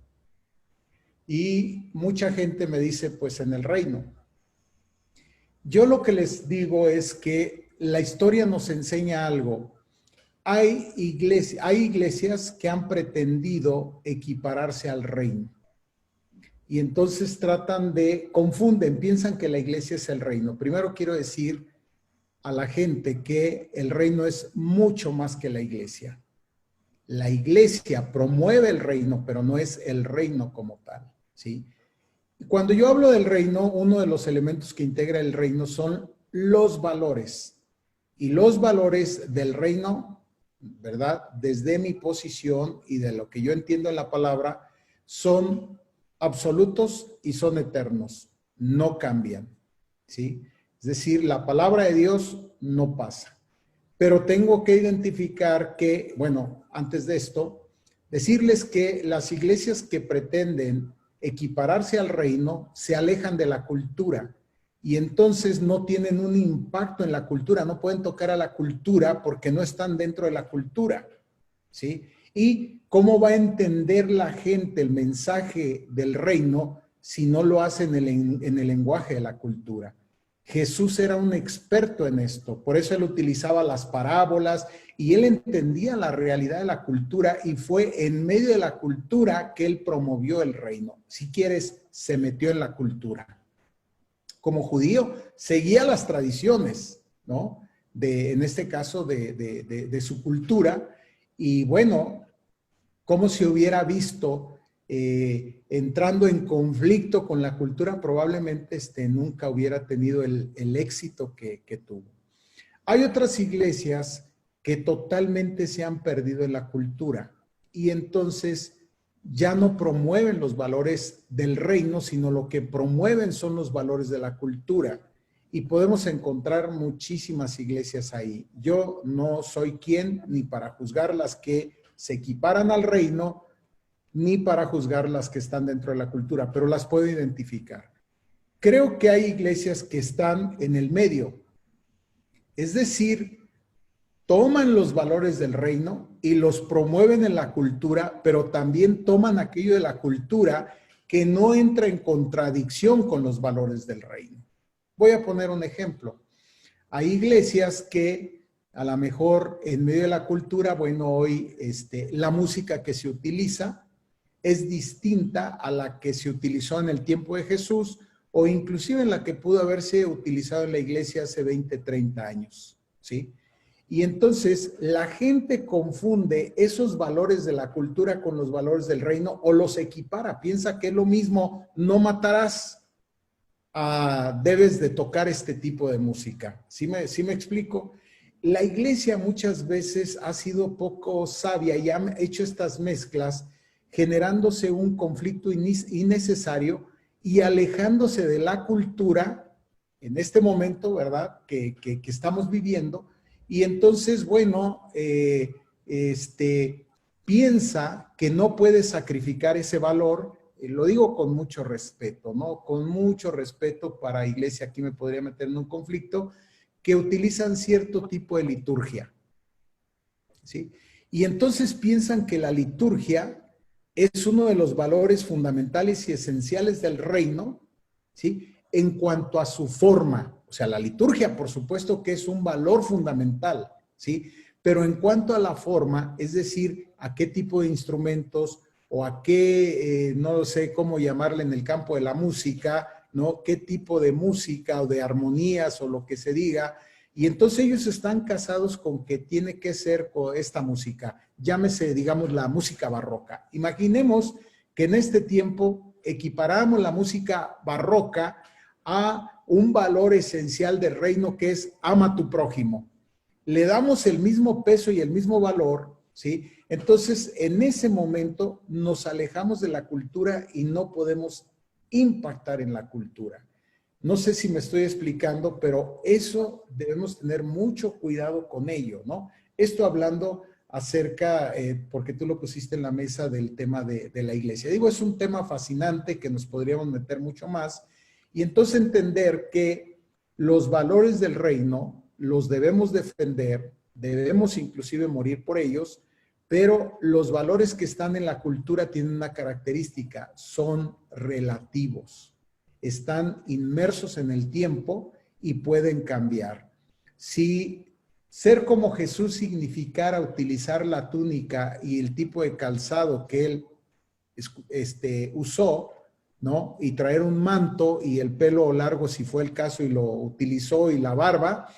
Y mucha gente me dice, pues en el reino. Yo lo que les digo es que la historia nos enseña algo. Hay iglesias que han pretendido equipararse al reino. Y entonces confunden, piensan que la iglesia es el reino. Primero quiero decir a la gente que el reino es mucho más que la iglesia. La iglesia promueve el reino, pero no es el reino como tal, ¿sí? Cuando yo hablo del reino, uno de los elementos que integra el reino son los valores. Y los valores del reino, ¿verdad? Desde mi posición y de lo que yo entiendo en la palabra, son absolutos y son eternos, no cambian, ¿sí? Es decir, la palabra de Dios no pasa. Pero tengo que identificar que, bueno, antes de esto, decirles que las iglesias que pretenden equipararse al reino se alejan de la cultura y entonces no tienen un impacto en la cultura, no pueden tocar a la cultura porque no están dentro de la cultura, ¿sí? ¿Y cómo va a entender la gente el mensaje del reino si no lo hace en el lenguaje de la cultura? Jesús era un experto en esto, por eso él utilizaba las parábolas y él entendía la realidad de la cultura y fue en medio de la cultura que él promovió el reino. Si quieres, se metió en la cultura. Como judío, seguía las tradiciones, ¿no? En este caso, de su cultura. Y bueno, como si hubiera visto entrando en conflicto con la cultura, probablemente nunca hubiera tenido el éxito que tuvo. Hay otras iglesias que totalmente se han perdido en la cultura y entonces ya no promueven los valores del reino, sino lo que promueven son los valores de la cultura. Y podemos encontrar muchísimas iglesias ahí. Yo no soy quien ni para juzgar las que se equiparan al reino, ni para juzgar las que están dentro de la cultura, pero las puedo identificar. Creo que hay iglesias que están en el medio, es decir, toman los valores del reino y los promueven en la cultura, pero también toman aquello de la cultura que no entra en contradicción con los valores del reino. Voy a poner un ejemplo. Hay iglesias que a lo mejor en medio de la cultura, bueno, hoy la música que se utiliza es distinta a la que se utilizó en el tiempo de Jesús o inclusive en la que pudo haberse utilizado en la iglesia hace 20, 30 años, ¿sí? Y entonces la gente confunde esos valores de la cultura con los valores del reino o los equipara. Piensa que es lo mismo, no matarás, debes de tocar este tipo de música. ¿Sí me explico? La iglesia muchas veces ha sido poco sabia y ha hecho estas mezclas generándose un conflicto innecesario y alejándose de la cultura en este momento, ¿verdad? Que estamos viviendo. Y entonces, bueno, piensa que no puede sacrificar ese valor, lo digo con mucho respeto, ¿no? Con mucho respeto para iglesia, aquí me podría meter en un conflicto, que utilizan cierto tipo de liturgia, ¿sí? Y entonces piensan que la liturgia es uno de los valores fundamentales y esenciales del reino, ¿sí? En cuanto a su forma. O sea, la liturgia, por supuesto que es un valor fundamental, ¿sí? Pero en cuanto a la forma, es decir, a qué tipo de instrumentos o a qué, no sé cómo llamarle en el campo de la música, ¿no? Qué tipo de música o de armonías o lo que se diga. Y entonces ellos están casados con que tiene que ser con esta música, llámese, digamos, la música barroca. Imaginemos que en este tiempo equiparamos la música barroca a un valor esencial del reino que es ama a tu prójimo. Le damos el mismo peso y el mismo valor, ¿sí? Entonces, en ese momento nos alejamos de la cultura y no podemos impactar en la cultura. No sé si me estoy explicando, pero eso debemos tener mucho cuidado con ello, ¿no? Esto hablando acerca, porque tú lo pusiste en la mesa del tema de la iglesia. Digo, es un tema fascinante que nos podríamos meter mucho más y entonces entender que los valores del reino los debemos defender, debemos inclusive morir por ellos, pero los valores que están en la cultura tienen una característica, son relativos. Están inmersos en el tiempo y pueden cambiar. Si ser como Jesús significara utilizar la túnica y el tipo de calzado que él usó, ¿no? Y traer un manto y el pelo largo si fue el caso y lo utilizó y la barba,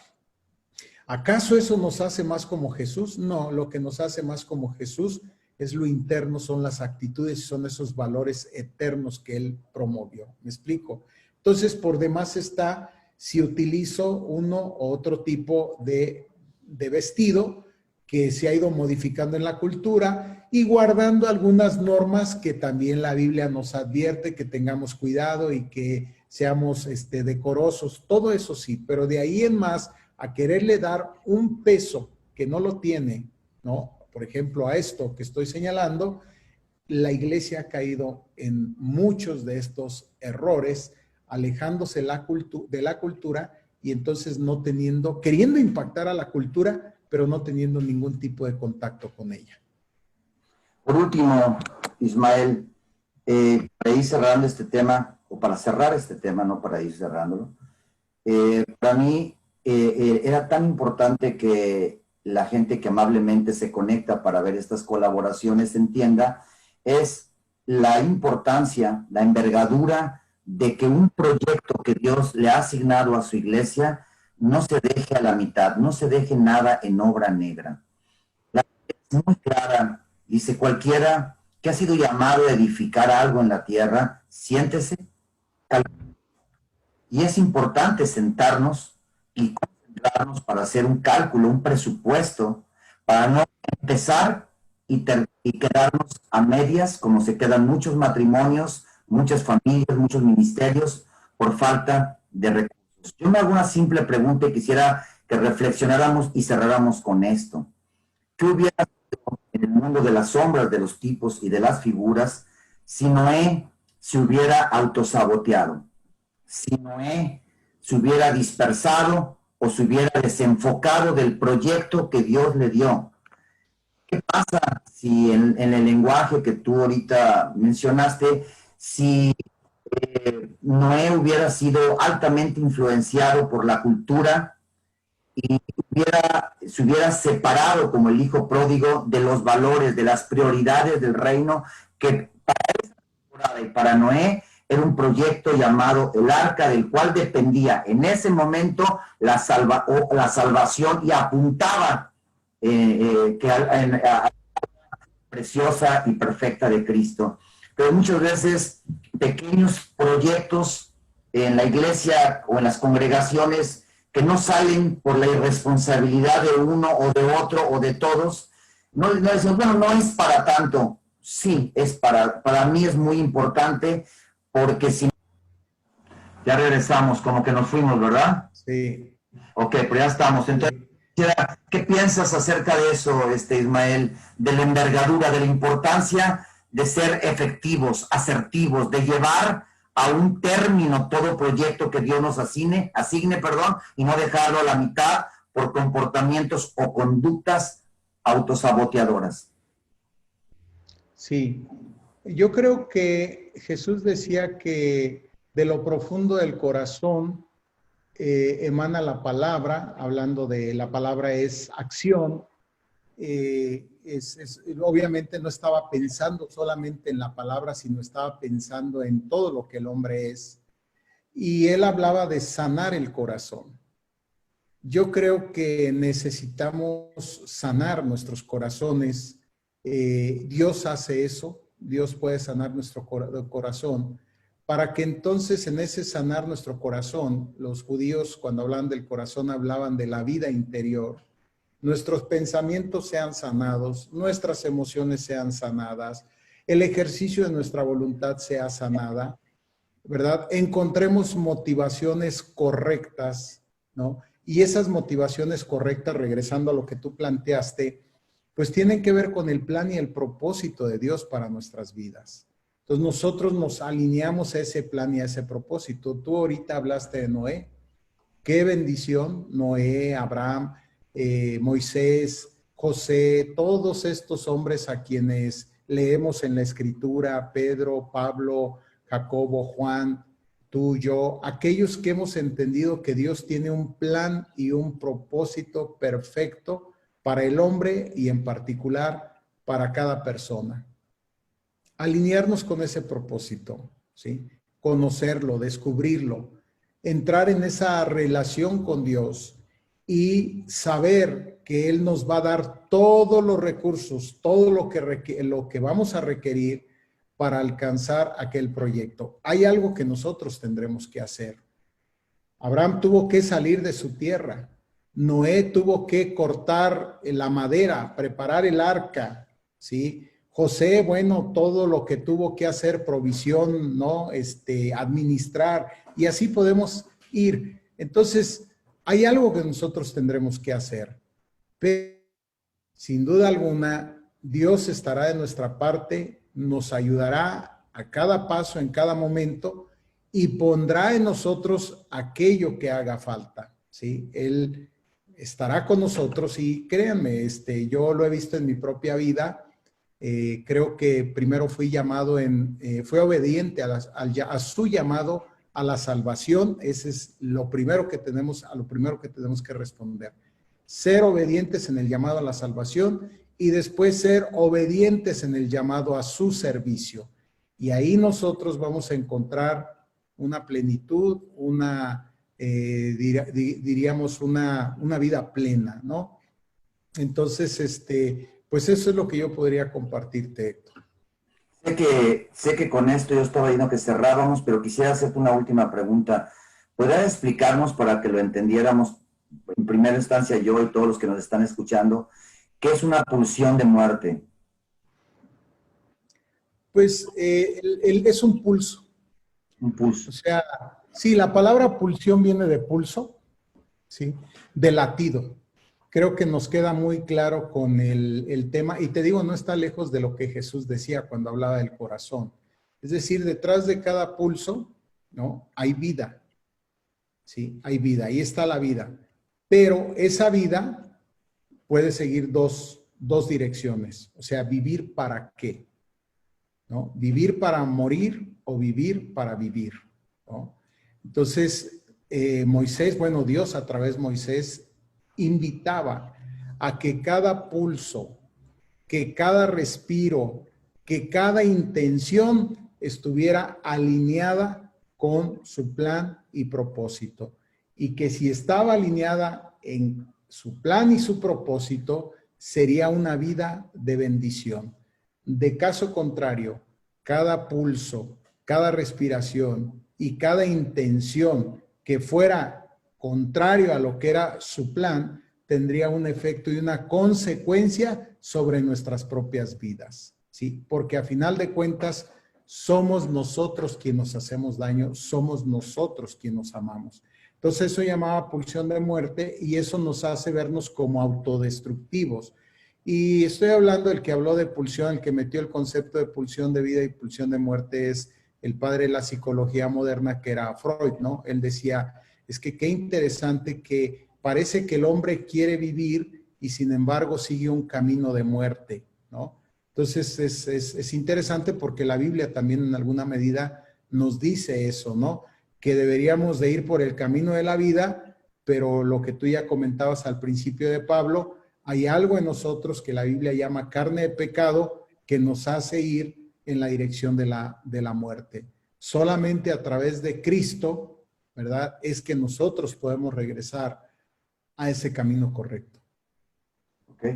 ¿acaso eso nos hace más como Jesús? No, lo que nos hace más como Jesús es lo interno, son las actitudes, son esos valores eternos que él promovió. ¿Me explico? Entonces, por demás está si utilizo uno u otro tipo de de vestido que se ha ido modificando en la cultura y guardando algunas normas que también la Biblia nos advierte que tengamos cuidado y que seamos decorosos, todo eso sí, pero de ahí en más a quererle dar un peso que no lo tiene, ¿no? Por ejemplo, a esto que estoy señalando, la iglesia ha caído en muchos de estos errores, alejándose de la cultura y entonces no teniendo, queriendo impactar a la cultura, pero no teniendo ningún tipo de contacto con ella. Por último, Ismael, para ir cerrando este tema, o para cerrar este tema, no para ir cerrándolo, para mí era tan importante que la gente que amablemente se conecta para ver estas colaboraciones entienda, es la importancia, la envergadura de que un proyecto que Dios le ha asignado a su iglesia no se deje a la mitad, no se deje nada en obra negra. La Biblia es muy clara, dice: cualquiera que ha sido llamado a edificar algo en la tierra, siéntese. Y es importante sentarnos y concentrarnos para hacer un cálculo, un presupuesto, para no empezar y quedarnos a medias, como se quedan muchos matrimonios, muchas familias, muchos ministerios, por falta de recursos. Yo me hago una simple pregunta y quisiera que reflexionáramos y cerráramos con esto. ¿Qué hubiera sido en el mundo de las sombras, de los tipos y de las figuras si Noé se hubiera autosaboteado? Si Noé se hubiera dispersado o se hubiera desenfocado del proyecto que Dios le dio. ¿Qué pasa si en el lenguaje que tú ahorita mencionaste, si Noé hubiera sido altamente influenciado por la cultura y se hubiera separado como el hijo pródigo de los valores, de las prioridades del reino, que para esa temporada y para Noé era un proyecto llamado el arca, del cual dependía en ese momento la salvación, y apuntaba a preciosa y perfecta de Cristo. Pero muchas veces pequeños proyectos en la iglesia o en las congregaciones que no salen por la irresponsabilidad de uno o de otro o de todos, no dicen, bueno, no es para tanto. Sí, es para mí es muy importante, porque si ya regresamos, como que nos fuimos, ¿verdad? Sí. Ok, pero ya estamos. Entonces, ¿qué piensas acerca de eso, Ismael? De la envergadura, de la importancia de ser efectivos, asertivos, de llevar a un término todo proyecto que Dios nos asigne, y no dejarlo a la mitad por comportamientos o conductas autosaboteadoras. Sí, yo creo que Jesús decía que de lo profundo del corazón emana la palabra, hablando de la palabra es acción. Obviamente no estaba pensando solamente en la palabra, sino estaba pensando en todo lo que el hombre es. Y él hablaba de sanar el corazón. Yo creo que necesitamos sanar nuestros corazones. Dios hace eso. Dios puede sanar nuestro corazón, para que entonces en ese sanar nuestro corazón, los judíos cuando hablan del corazón hablaban de la vida interior, nuestros pensamientos sean sanados, nuestras emociones sean sanadas, el ejercicio de nuestra voluntad sea sanada, ¿verdad? Encontremos motivaciones correctas, ¿no? Y esas motivaciones correctas, regresando a lo que tú planteaste, pues tienen que ver con el plan y el propósito de Dios para nuestras vidas. Entonces nosotros nos alineamos a ese plan y a ese propósito. Tú ahorita hablaste de Noé. Qué bendición, Noé, Abraham, Moisés, José, todos estos hombres a quienes leemos en la Escritura, Pedro, Pablo, Jacobo, Juan, tú, yo, aquellos que hemos entendido que Dios tiene un plan y un propósito perfecto para el hombre y en particular para cada persona. Alinearnos con ese propósito, ¿sí? Conocerlo, descubrirlo, entrar en esa relación con Dios y saber que Él nos va a dar todos los recursos, todo lo que vamos a requerir para alcanzar aquel proyecto. Hay algo que nosotros tendremos que hacer. Abraham tuvo que salir de su tierra. Noé tuvo que cortar la madera, preparar el arca, ¿sí? José, bueno, todo lo que tuvo que hacer, provisión, ¿no? Administrar, y así podemos ir. Entonces, hay algo que nosotros tendremos que hacer, pero sin duda alguna, Dios estará de nuestra parte, nos ayudará a cada paso, en cada momento, y pondrá en nosotros aquello que haga falta, ¿sí? Él estará con nosotros y créanme, yo lo he visto en mi propia vida. Creo que primero fui llamado fue obediente a su llamado a la salvación. Ese es lo primero que tenemos, a lo primero que tenemos que responder. Ser obedientes en el llamado a la salvación y después ser obedientes en el llamado a su servicio. Y ahí nosotros vamos a encontrar una plenitud, diríamos una vida plena, ¿no? Entonces, pues eso es lo que yo podría compartirte, Héctor. Sé que con esto yo estaba diciendo que cerrábamos, pero quisiera hacerte una última pregunta. ¿Podrías explicarnos para que lo entendiéramos en primera instancia yo y todos los que nos están escuchando, qué es una pulsión de muerte? Pues es un pulso. Un pulso. O sea, sí, la palabra pulsión viene de pulso, ¿sí? De latido. Creo que nos queda muy claro con el tema, y te digo, no está lejos de lo que Jesús decía cuando hablaba del corazón. Es decir, detrás de cada pulso, ¿no? Hay vida, ¿sí? Hay vida, ahí está la vida. Pero esa vida puede seguir dos direcciones. O sea, ¿vivir para qué? ¿No? ¿Vivir para morir o vivir para vivir? ¿No? Entonces, Moisés, bueno, Dios a través de Moisés invitaba a que cada pulso, que cada respiro, que cada intención estuviera alineada con su plan y propósito. Y que si estaba alineada en su plan y su propósito, sería una vida de bendición. De caso contrario, cada pulso, cada respiración y cada intención que fuera contrario a lo que era su plan, tendría un efecto y una consecuencia sobre nuestras propias vidas, ¿sí? Porque a final de cuentas, somos nosotros quienes nos hacemos daño, somos nosotros quienes nos amamos. Entonces eso llamaba pulsión de muerte y eso nos hace vernos como autodestructivos. Y estoy hablando del que habló de pulsión, el que metió el concepto de pulsión de vida y pulsión de muerte es el padre de la psicología moderna, que era Freud, ¿no? Él decía, es que qué interesante que parece que el hombre quiere vivir y sin embargo sigue un camino de muerte, ¿no? Entonces es interesante porque la Biblia también en alguna medida nos dice eso, ¿no? Que deberíamos de ir por el camino de la vida, pero lo que tú ya comentabas al principio de Pablo, hay algo en nosotros que la Biblia llama carne de pecado que nos hace ir en la dirección de la muerte. Solamente a través de Cristo, ¿verdad? Es que nosotros podemos regresar a ese camino correcto. Ok.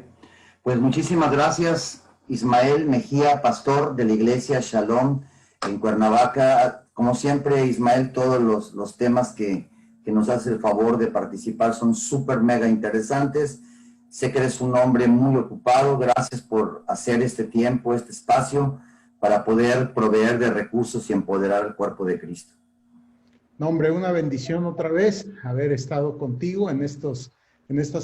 Pues muchísimas gracias, Ismael Mejía, pastor de la iglesia Shalom en Cuernavaca. Como siempre, Ismael, todos los temas que nos hace el favor de participar son súper mega interesantes. Sé que eres un hombre muy ocupado. Gracias por hacer este tiempo, este espacio, para poder proveer de recursos y empoderar el cuerpo de Cristo. No, hombre, una bendición otra vez haber estado contigo en estas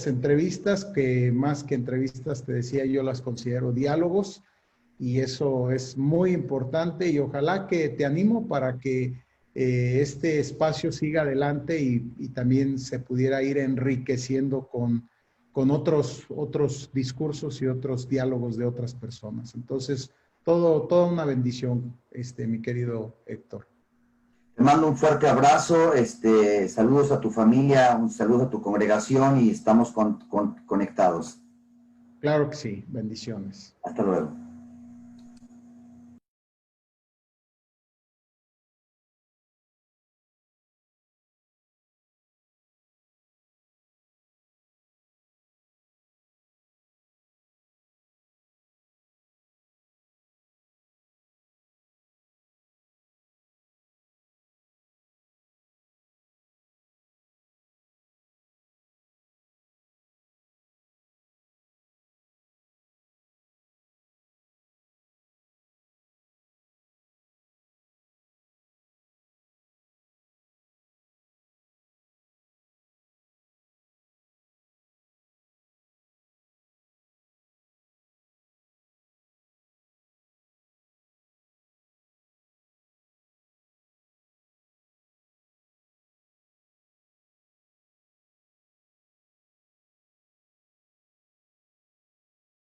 entrevistas, que más que entrevistas, te decía, yo las considero diálogos, y eso es muy importante, y ojalá que te animo para que este espacio siga adelante y también se pudiera ir enriqueciendo con otros discursos y otros diálogos de otras personas. Entonces, toda una bendición, mi querido Héctor. Te mando un fuerte abrazo, saludos a tu familia, un saludo a tu congregación y estamos conectados. Claro que sí, bendiciones. Hasta luego.